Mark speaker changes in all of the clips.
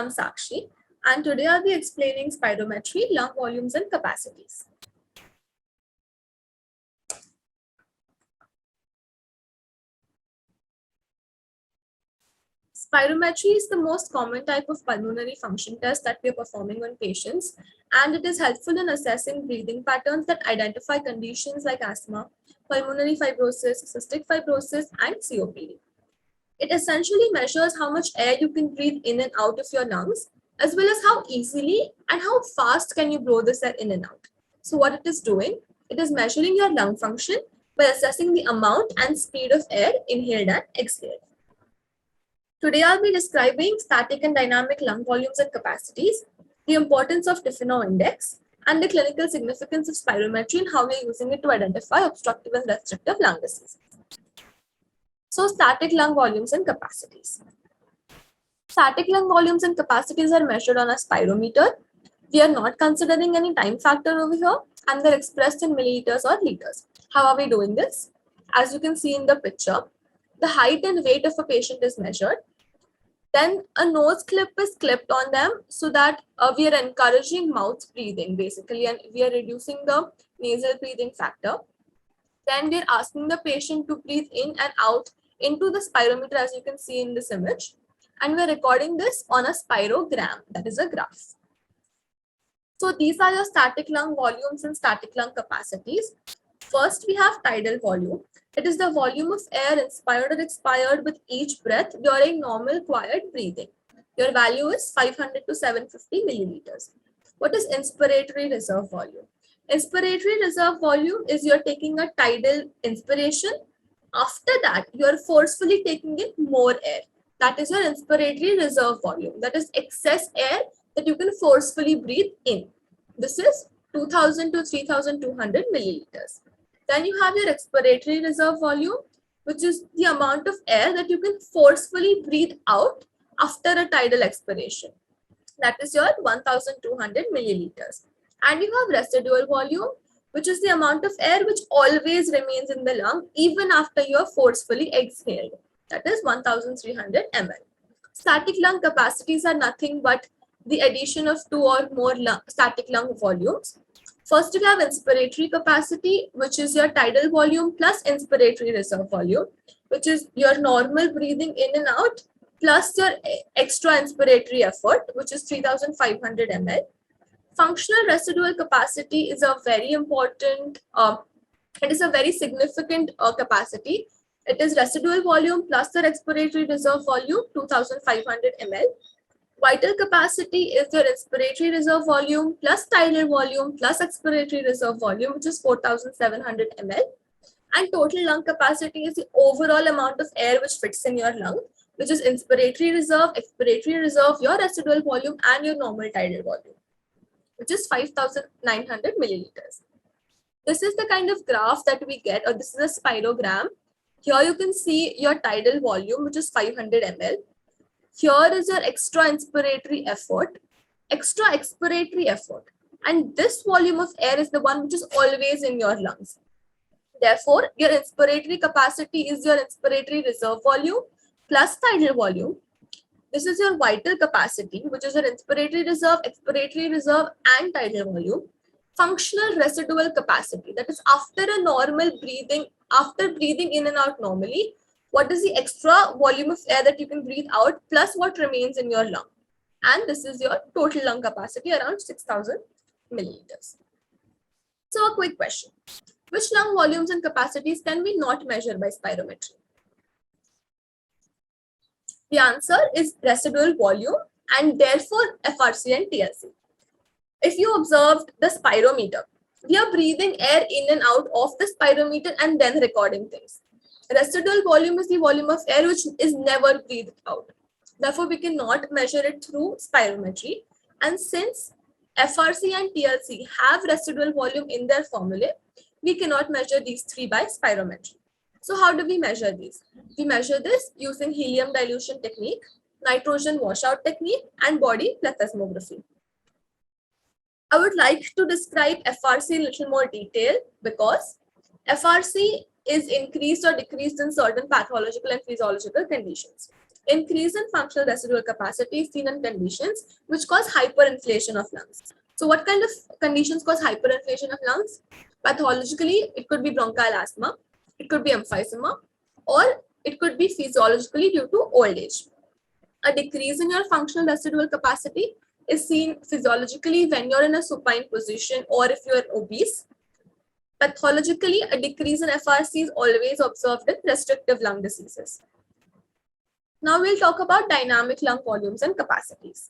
Speaker 1: I'm Sakshi, and today I'll be explaining spirometry, lung volumes, and capacities. Spirometry is the most common type of pulmonary function test that we are performing on patients, and it is helpful in assessing breathing patterns that identify conditions like asthma, pulmonary fibrosis, cystic fibrosis, and COPD. It essentially measures how much air you can breathe in and out of your lungs, as well as how easily and how fast can you blow this air in and out. So what it is doing, it is measuring your lung function by assessing the amount and speed of air inhaled and exhaled. Today I'll be describing static and dynamic lung volumes and capacities, the importance of Tiffinow index, and the clinical significance of spirometry and how we're using it to identify obstructive and restrictive lung disease. So static lung volumes and capacities. Static lung volumes and capacities are measured on a spirometer. We are not considering any time factor over here, and they're expressed in milliliters or liters. How are we doing this? As you can see in the picture, the height and weight of a patient is measured. Then a nose clip is clipped on them so that we are encouraging mouth breathing basically, and we are reducing the nasal breathing factor. Then we're asking the patient to breathe in and out into the spirometer, as you can see in this image. And we're recording this on a spirogram, that is a graph. So these are your static lung volumes and static lung capacities. First, we have tidal volume. It is the volume of air inspired or expired with each breath during normal quiet breathing. Your value is 500 to 750 milliliters. What is inspiratory reserve volume? Inspiratory reserve volume is you're taking a tidal inspiration. After that, you're forcefully taking in more air. That is your inspiratory reserve volume. That is excess air that you can forcefully breathe in. This is 2000 to 3200 milliliters. Then you have your expiratory reserve volume, which is the amount of air that you can forcefully breathe out after a tidal expiration. That is your 1200 milliliters. And you have residual volume, which is the amount of air which always remains in the lung even after you are forcefully exhaled. That is 1300 ml. Static lung capacities are nothing but the addition of two or more static lung volumes. First, we have inspiratory capacity, which is your tidal volume plus inspiratory reserve volume, which is your normal breathing in and out plus your extra inspiratory effort, which is 3500 ml. Functional residual capacity is a very important, it is a very significant capacity. It is residual volume plus the expiratory reserve volume, 2500 ml. Vital capacity is your inspiratory reserve volume plus tidal volume plus expiratory reserve volume, which is 4700 ml. And total lung capacity is the overall amount of air which fits in your lung, which is inspiratory reserve, expiratory reserve, your residual volume, and your normal tidal volume, which is 5900 milliliters. This is the kind of graph that we get, or this is a spirogram. Here you can see your tidal volume, which is 500 ml. Here is your extra inspiratory effort, extra expiratory effort. And this volume of air is the one which is always in your lungs. Therefore, your inspiratory capacity is your inspiratory reserve volume plus tidal volume. This is your vital capacity, which is your inspiratory reserve, expiratory reserve, and tidal volume. Functional residual capacity, that is after a normal breathing, after breathing in and out normally, what is the extra volume of air that you can breathe out plus what remains in your lung. And this is your total lung capacity, around 6000 milliliters. So a quick question. Which lung volumes and capacities can we not measure by spirometry? The answer is residual volume and therefore FRC and TLC. If you observed the spirometer, we are breathing air in and out of the spirometer and then recording things. Residual volume is the volume of air which is never breathed out. Therefore, we cannot measure it through spirometry. And since FRC and TLC have residual volume in their formulae, we cannot measure these three by spirometry. So how do we measure these? We measure this using helium dilution technique, nitrogen washout technique, and body plethysmography. I would like to describe FRC in a little more detail because FRC is increased or decreased in certain pathological and physiological conditions. Increase in functional residual capacity is seen in conditions which cause hyperinflation of lungs. So what kind of conditions cause hyperinflation of lungs? Pathologically, it could be bronchial asthma, it could be emphysema, or it could be physiologically due to old age. A decrease in your functional residual capacity is seen physiologically when you're in a supine position or if you're obese. Pathologically, a decrease in FRC is always observed in restrictive lung diseases. Now we'll talk about dynamic lung volumes and capacities.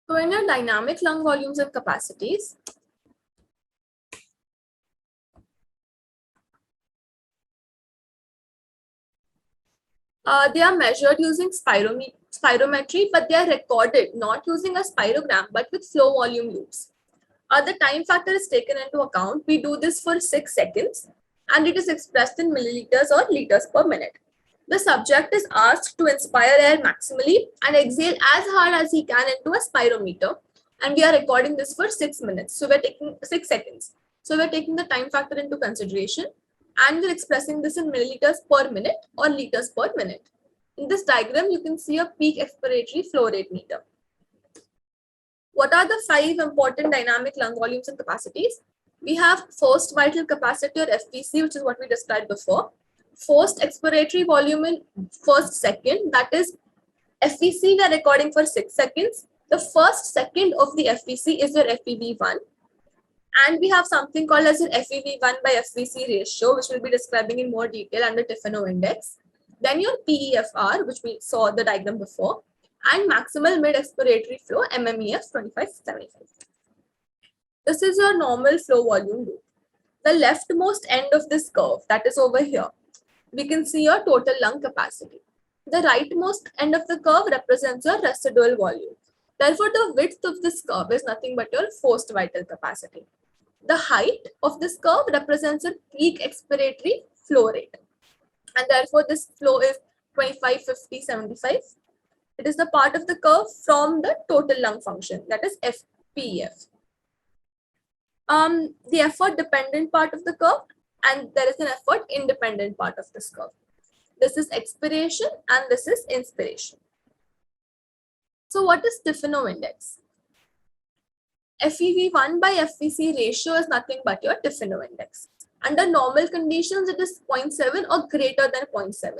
Speaker 1: So in your dynamic lung volumes and capacities, they are measured using spirometry, but they are recorded not using a spirogram, but with flow volume loops. The time factor is taken into account. We do this for 6 seconds and it is expressed in milliliters or liters per minute. The subject is asked to inspire air maximally and exhale as hard as he can into a spirometer. And we are recording this for 6 minutes. So we're taking 6 seconds. So we're taking the time factor into consideration and we're expressing this in milliliters per minute or liters per minute. In this diagram, you can see a peak expiratory flow rate meter. What are the 5 important dynamic lung volumes and capacities? We have forced vital capacity or FVC, which is what we described before. Forced expiratory volume in first second, that is FVC we are recording for 6 seconds. The first second of the FVC is your FEV1. And we have something called as your FEV1 by FVC ratio, which we'll be describing in more detail under Tifano index. Then your PEFR, which we saw the diagram before, and maximal mid expiratory flow MMEF 2575. This is your normal flow volume loop. The leftmost end of this curve, that is over here, we can see your total lung capacity. The rightmost end of the curve represents your residual volume. Therefore, the width of this curve is nothing but your forced vital capacity. The height of this curve represents a peak expiratory flow rate. And therefore, this flow is 25, 50, 75. It is the part of the curve from the total lung function, that is FPEF. The effort dependent part of the curve, and there is an effort independent part of this curve. This is expiration and this is inspiration. So what is Tifano index? FEV1 by FVC ratio is nothing but your Tifano index. Under normal conditions, it is 0.7 or greater than 0.7.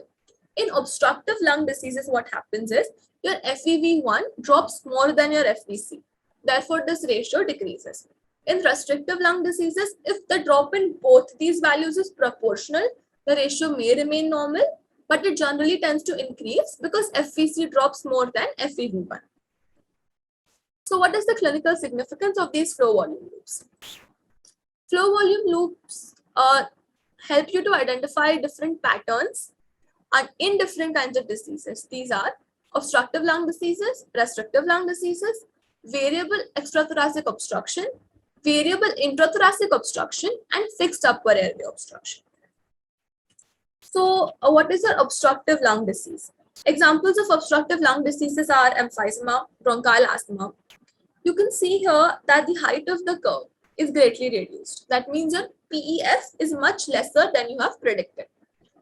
Speaker 1: In obstructive lung diseases, what happens is your FEV1 drops more than your FVC. Therefore, this ratio decreases. In restrictive lung diseases, if the drop in both these values is proportional, the ratio may remain normal, but it generally tends to increase because FVC drops more than FEV1. So what is the clinical significance of these flow volume loops? Flow volume loops help you to identify different patterns and in different kinds of diseases. These are obstructive lung diseases, restrictive lung diseases, variable extrathoracic obstruction, variable intrathoracic obstruction, and fixed upper airway obstruction. So what is your obstructive lung disease? Examples of obstructive lung diseases are emphysema, bronchial asthma. You can see here that the height of the curve is greatly reduced. That means your PEF is much lesser than you have predicted.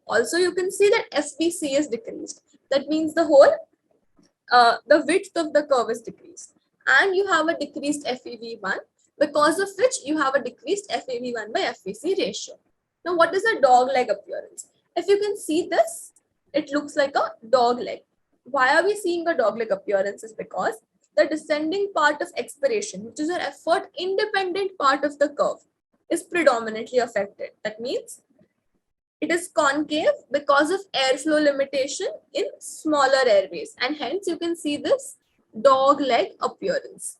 Speaker 1: Also, you can see that FVC is decreased. That means the width of the curve is decreased. And you have a decreased FEV1, because of which you have a decreased FEV1 by FVC ratio. Now, what is a dog leg appearance? If you can see this, it looks like a dog leg. Why are we seeing a dog leg appearance? Is because the descending part of expiration, which is an effort independent part of the curve, is predominantly affected. That means it is concave because of airflow limitation in smaller airways, and hence you can see this dog leg appearance.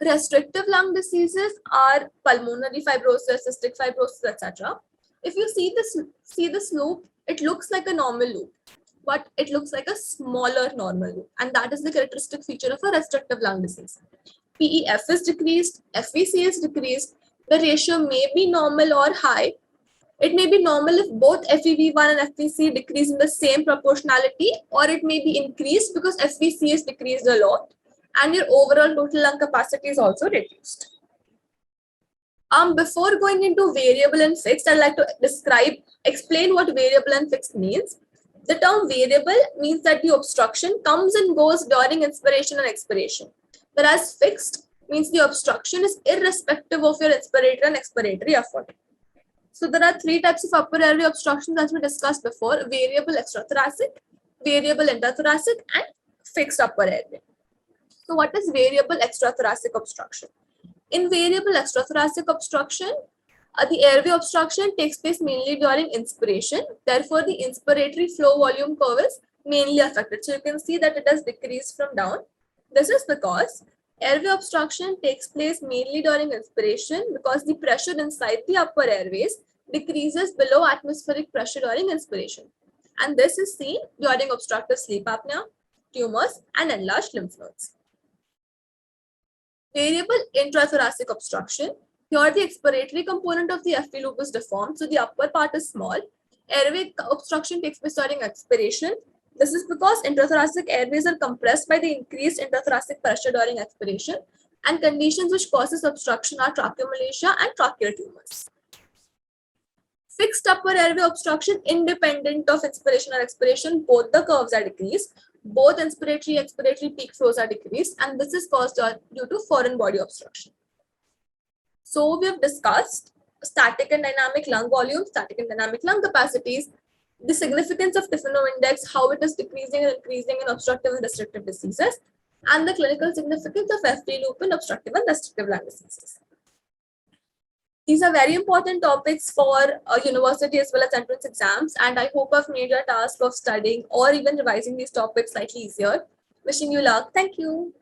Speaker 1: Restrictive lung diseases are pulmonary fibrosis, cystic fibrosis, etc. If you see this loop, it looks like a normal loop, but it looks like a smaller normal loop, and that is the characteristic feature of a restrictive lung disease. PEF is decreased, FVC is decreased. The ratio may be normal or high. It may be normal if both FEV1 and FVC decrease in the same proportionality, or it may be increased because FVC is decreased a lot. and your overall total lung capacity is also reduced. Before going into variable and fixed, I'd like to explain what variable and fixed means. The term variable means that the obstruction comes and goes during inspiration and expiration, whereas fixed means the obstruction is irrespective of your inspiratory and expiratory effort. So there are three types of upper airway obstructions as we discussed before: variable extrathoracic, variable interthoracic, and fixed upper airway. So what is variable extrathoracic obstruction? In variable extrathoracic obstruction, the airway obstruction takes place mainly during inspiration. Therefore, the inspiratory flow volume curve is mainly affected. So you can see that it has decreased from down. This is because airway obstruction takes place mainly during inspiration because the pressure inside the upper airways decreases below atmospheric pressure during inspiration. And this is seen during obstructive sleep apnea, tumors, and enlarged lymph nodes. Variable intrathoracic obstruction. Here the expiratory component of the FV loop is deformed, so the upper part is small. Airway obstruction takes place during expiration. This is because intrathoracic airways are compressed by the increased intrathoracic pressure during expiration, and conditions which causes obstruction are tracheomalacia and tracheal tumors. Fixed upper airway obstruction independent of inspiration or expiration, both the curves are decreased. Both inspiratory and expiratory peak flows are decreased, and this is caused due to foreign body obstruction. So we have discussed static and dynamic lung volume, static and dynamic lung capacities, the significance of Tikhonov index, how it is decreasing and increasing in obstructive and restrictive diseases, and the clinical significance of FV loop in obstructive and restrictive lung diseases. These are very important topics for university as well as entrance exams, and I hope I've made your task of studying or even revising these topics slightly easier. Wishing you luck. Thank you.